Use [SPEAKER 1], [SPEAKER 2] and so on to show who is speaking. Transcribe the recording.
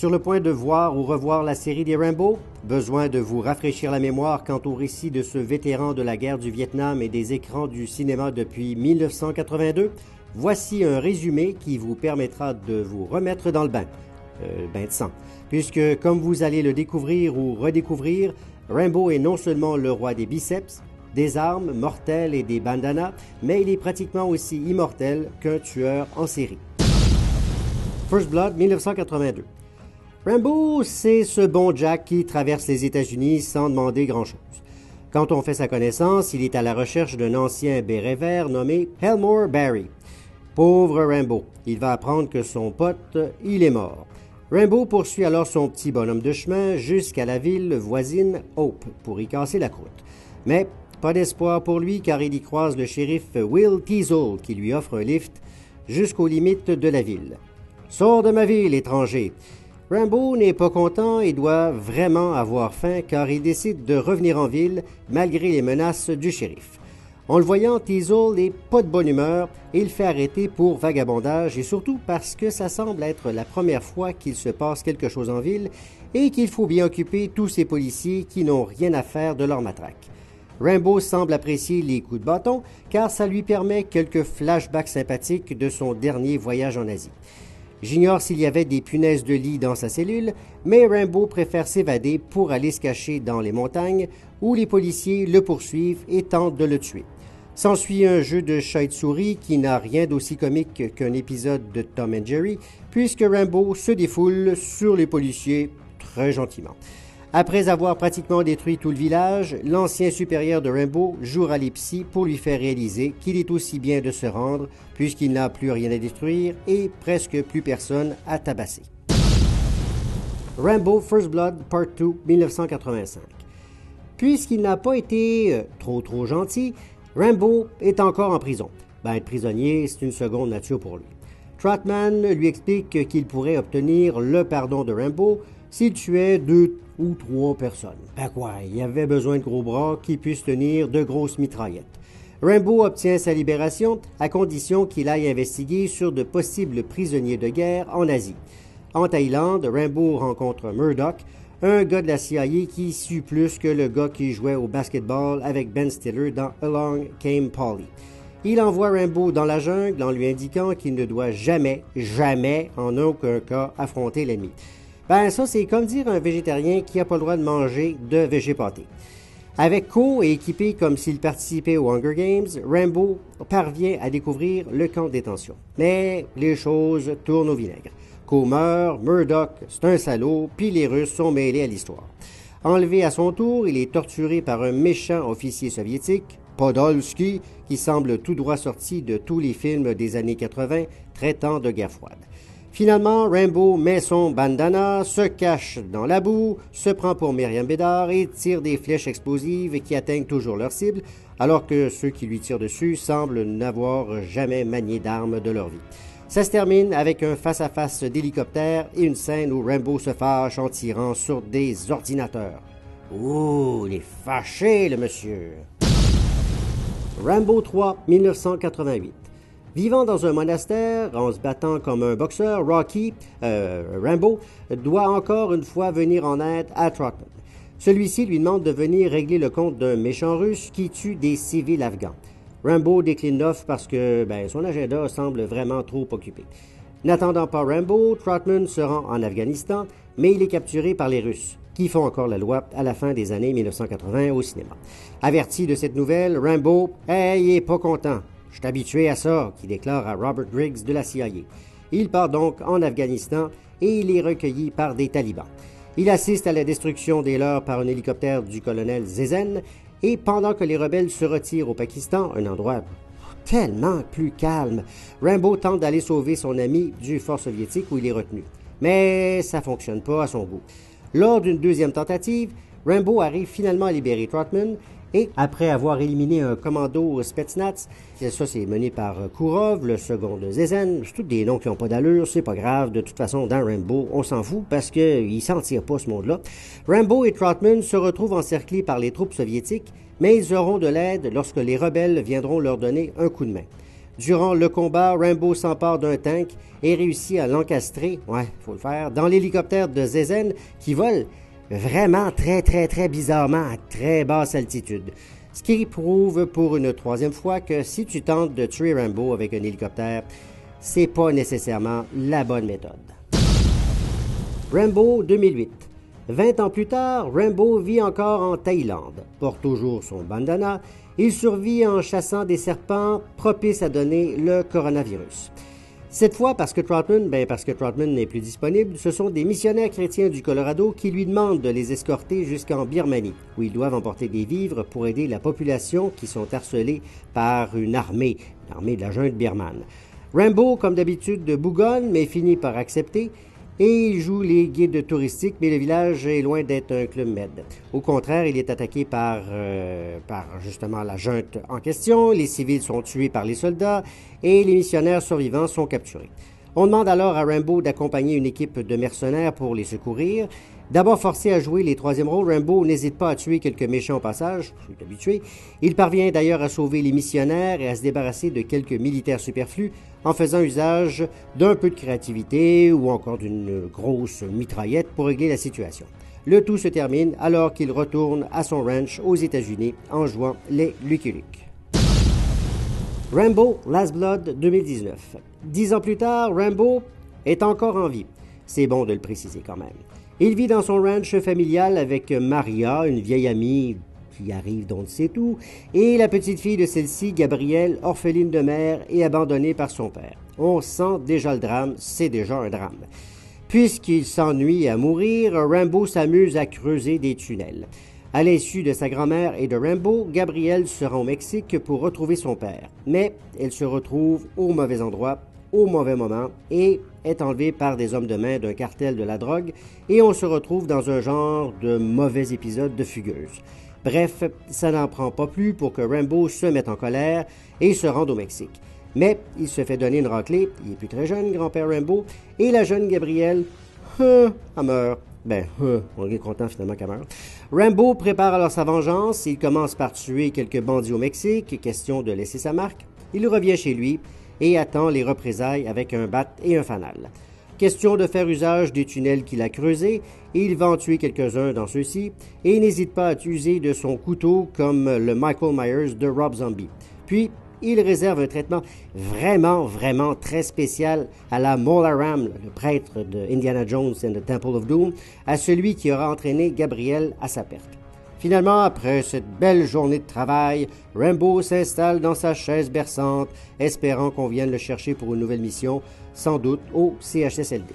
[SPEAKER 1] Sur le point de voir ou revoir la série des Rambo? Besoin de vous rafraîchir la mémoire quant au récit de ce vétéran de la guerre du Vietnam et des écrans du cinéma depuis 1982? Voici un résumé qui vous permettra de vous remettre dans le bain de sang. Puisque, comme vous allez le découvrir ou redécouvrir, Rambo est non seulement le roi des biceps, des armes mortelles et des bandanas, mais il est pratiquement aussi immortel qu'un tueur en série. First Blood, 1982. Rambo, c'est ce bon Jack qui traverse les États-Unis sans demander grand-chose. Quand on fait sa connaissance, il est à la recherche d'un ancien béret vert nommé Elmore Barry. Pauvre Rambo, il va apprendre que son pote, il est mort. Rambo poursuit alors son petit bonhomme de chemin jusqu'à la ville voisine Hope pour y casser la croûte. Mais pas d'espoir pour lui car il y croise le shérif Will Teasle qui lui offre un lift jusqu'aux limites de la ville. « Sors de ma ville, étranger !» Rambo n'est pas content et doit vraiment avoir faim car il décide de revenir en ville malgré les menaces du shérif. En le voyant, Teasle n'est pas de bonne humeur et il fait arrêter pour vagabondage et surtout parce que ça semble être la première fois qu'il se passe quelque chose en ville et qu'il faut bien occuper tous ces policiers qui n'ont rien à faire de leur matraque. Rambo semble apprécier les coups de bâton car ça lui permet quelques flashbacks sympathiques de son dernier voyage en Asie. J'ignore s'il y avait des punaises de lit dans sa cellule, mais Rambo préfère s'évader pour aller se cacher dans les montagnes où les policiers le poursuivent et tentent de le tuer. S'ensuit un jeu de chat et de souris qui n'a rien d'aussi comique qu'un épisode de Tom and Jerry, puisque Rambo se défoule sur les policiers très gentiment. Après avoir pratiquement détruit tout le village, l'ancien supérieur de Rambo jouera les psys pour lui faire réaliser qu'il est aussi bien de se rendre puisqu'il n'a plus rien à détruire et presque plus personne à tabasser. Rambo First Blood Part 2, 1985. Puisqu'il n'a pas été trop gentil, Rambo est encore en prison. Être prisonnier, c'est une seconde nature pour lui. Trotman lui explique qu'il pourrait obtenir le pardon de Rambo s'il tuait 2 ou 3 personnes. Il avait besoin de gros bras qui puissent tenir de grosses mitraillettes. Rambo obtient sa libération à condition qu'il aille investiguer sur de possibles prisonniers de guerre en Asie. En Thaïlande, Rambo rencontre Murdoch, un gars de la CIA qui sue plus que le gars qui jouait au basketball avec Ben Stiller dans Along Came Polly. Il envoie Rambo dans la jungle en lui indiquant qu'il ne doit jamais, en aucun cas, affronter l'ennemi. Ça, c'est comme dire un végétarien qui n'a pas le droit de manger de végépâté. Avec Co et équipé comme s'il participait aux Hunger Games, Rambo parvient à découvrir le camp de détention. Mais les choses tournent au vinaigre. Co meurt, Murdoch, c'est un salaud, puis les Russes sont mêlés à l'histoire. Enlevé à son tour, il est torturé par un méchant officier soviétique, Podolsky, qui semble tout droit sorti de tous les films des années 80 traitant de guerre froide. Finalement, Rambo met son bandana, se cache dans la boue, se prend pour Myriam Bédard et tire des flèches explosives qui atteignent toujours leur cible, alors que ceux qui lui tirent dessus semblent n'avoir jamais manié d'armes de leur vie. Ça se termine avec un face-à-face d'hélicoptère et une scène où Rambo se fâche en tirant sur des ordinateurs. Ouh, il est fâché, le monsieur! Rambo 3, 1988. Vivant dans un monastère, en se battant comme un boxeur, Rambo, doit encore une fois venir en aide à Trotman. Celui-ci lui demande de venir régler le compte d'un méchant russe qui tue des civils afghans. Rambo décline l'offre parce que son agenda semble vraiment trop occupé. N'attendant pas Rambo, Trotman se rend en Afghanistan, mais il est capturé par les Russes, qui font encore la loi à la fin des années 1980 au cinéma. Averti de cette nouvelle, Rambo, il est pas content. « Je suis habitué à ça », qu'il déclare à Robert Griggs de la CIA. Il part donc en Afghanistan et il est recueilli par des talibans. Il assiste à la destruction des leurs par un hélicoptère du colonel Zezen et pendant que les rebelles se retirent au Pakistan, un endroit tellement plus calme, Rambo tente d'aller sauver son ami du fort soviétique où il est retenu. Mais ça ne fonctionne pas à son goût. Lors d'une deuxième tentative, Rambo arrive finalement à libérer Trotman et, après avoir éliminé un commando Spetsnaz, ça c'est mené par Kourov, le second de Zezen, c'est tous des noms qui n'ont pas d'allure, c'est pas grave, de toute façon dans Rambo, on s'en fout parce qu'il s'en tire pas ce monde-là. Rambo et Trotman se retrouvent encerclés par les troupes soviétiques, mais ils auront de l'aide lorsque les rebelles viendront leur donner un coup de main. Durant le combat, Rambo s'empare d'un tank et réussit à l'encastrer, faut le faire, dans l'hélicoptère de Zezen qui vole vraiment très bizarrement à très basse altitude. Ce qui prouve pour une troisième fois que si tu tentes de tuer Rambo avec un hélicoptère, c'est pas nécessairement la bonne méthode. Rambo 2008. 20 ans plus tard, Rambo vit encore en Thaïlande, porte toujours son bandana. Il survit en chassant des serpents propices à donner le coronavirus. Cette fois, parce que Troutman n'est plus disponible, ce sont des missionnaires chrétiens du Colorado qui lui demandent de les escorter jusqu'en Birmanie, où ils doivent emporter des vivres pour aider la population qui sont harcelés par une armée de la junte birmane. Rambo, comme d'habitude, bougonne, mais finit par accepter, et il joue les guides touristiques, mais le village est loin d'être un club med. Au contraire, il est attaqué par justement la junte en question, les civils sont tués par les soldats et les missionnaires survivants sont capturés. On demande alors à Rambo d'accompagner une équipe de mercenaires pour les secourir. D'abord forcé à jouer les troisièmes rôles, Rambo n'hésite pas à tuer quelques méchants au passage, je suis habitué. Il parvient d'ailleurs à sauver les missionnaires et à se débarrasser de quelques militaires superflus en faisant usage d'un peu de créativité ou encore d'une grosse mitraillette pour régler la situation. Le tout se termine alors qu'il retourne à son ranch aux États-Unis en jouant les Lucky Luke. Rambo Last Blood 2019. 10 ans plus tard, Rambo est encore en vie. C'est bon de le préciser quand même. Il vit dans son ranch familial avec Maria, une vieille amie qui arrive d'on ne sait où, et la petite fille de celle-ci, Gabrielle, orpheline de mère et abandonnée par son père. On sent déjà le drame, c'est déjà un drame. Puisqu'il s'ennuie à mourir, Rambo s'amuse à creuser des tunnels. À l'insu de sa grand-mère et de Rambo, Gabrielle se rend au Mexique pour retrouver son père. Mais elle se retrouve au mauvais endroit, au mauvais moment, et est enlevée par des hommes de main d'un cartel de la drogue, et on se retrouve dans un genre de mauvais épisode de Fugueuse. Bref, ça n'en prend pas plus pour que Rambo se mette en colère et se rende au Mexique. Mais il se fait donner une raclée, il est plus très jeune, grand-père Rambo, et la jeune Gabrielle, elle meurt. On est content finalement qu'elle meurt. Rambo prépare alors sa vengeance, il commence par tuer quelques bandits au Mexique, question de laisser sa marque. Il revient chez lui et attend les représailles avec un bat et un fanal. Question de faire usage des tunnels qu'il a creusés, il va en tuer quelques-uns dans ceux-ci et n'hésite pas à user de son couteau comme le Michael Myers de Rob Zombie. Puis, il réserve un traitement vraiment très spécial à la Molaram, le prêtre de Indiana Jones and the Temple of Doom, à celui qui aura entraîné Gabriel à sa perte. Finalement, après cette belle journée de travail, Rambo s'installe dans sa chaise berçante, espérant qu'on vienne le chercher pour une nouvelle mission, sans doute au CHSLD.